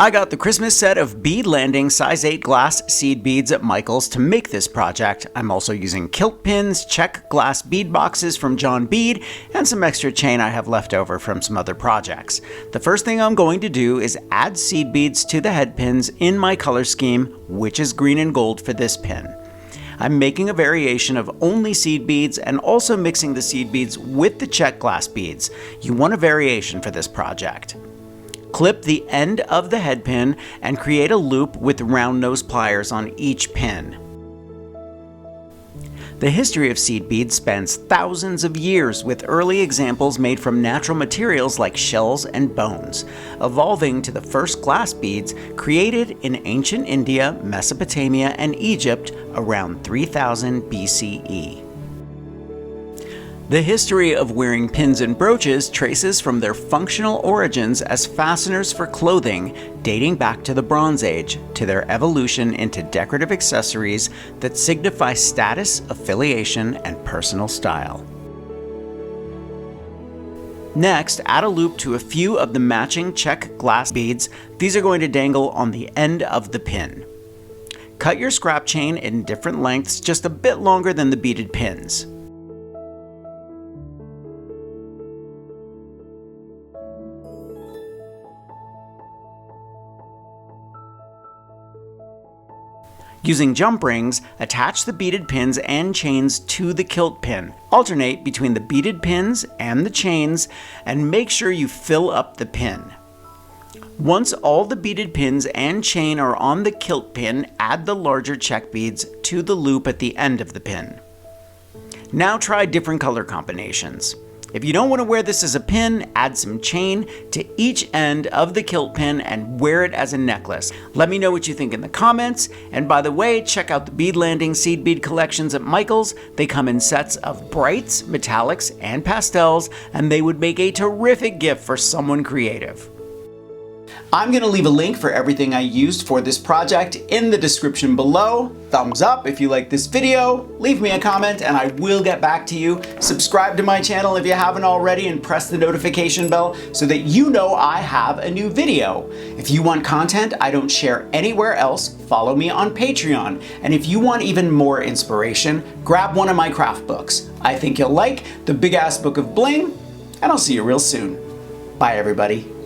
I got the Christmas set of bead landing size 8 glass seed beads at Michael's to make this project. I'm also using kilt pins, check glass bead boxes from John Bead, and some extra chain I have left over from some other projects. The first thing I'm going to do is add seed beads to the head pins in my color scheme, which is green and gold for this pin. I'm making a variation of only seed beads and also mixing the seed beads with the check glass beads. You want a variation for this project. Clip the end of the head pin and create a loop with round nose pliers on each pin. The history of seed beads spans thousands of years, with early examples made from natural materials like shells and bones, evolving to the first glass beads created in ancient India, Mesopotamia, and Egypt around 3000 BCE. The history of wearing pins and brooches traces from their functional origins as fasteners for clothing, dating back to the Bronze Age, to their evolution into decorative accessories that signify status, affiliation, and personal style. Next, add a loop to a few of the matching check glass beads. These are going to dangle on the end of the pin. Cut your scrap chain in different lengths, just a bit longer than the beaded pins. Using jump rings, attach the beaded pins and chains to the kilt pin. Alternate between the beaded pins and the chains, and make sure you fill up the pin. Once all the beaded pins and chain are on the kilt pin, add the larger check beads to the loop at the end of the pin. Now try different color combinations. If you don't want to wear this as a pin, add some chain to each end of the kilt pin and wear it as a necklace. Let me know what you think in the comments. And by the way, check out the bead landing seed bead collections at Michael's. They come in sets of brights, metallics, and pastels, and they would make a terrific gift for someone creative. I'm going to leave a link for everything I used for this project in the description below. Thumbs up if you like this video, leave me a comment and I will get back to you. Subscribe to my channel if you haven't already and press the notification bell so that you know I have a new video. If you want content I don't share anywhere else, follow me on Patreon. And if you want even more inspiration, grab one of my craft books. I think you'll like the Big Ass Book of Bling, and I'll see you real soon. Bye everybody.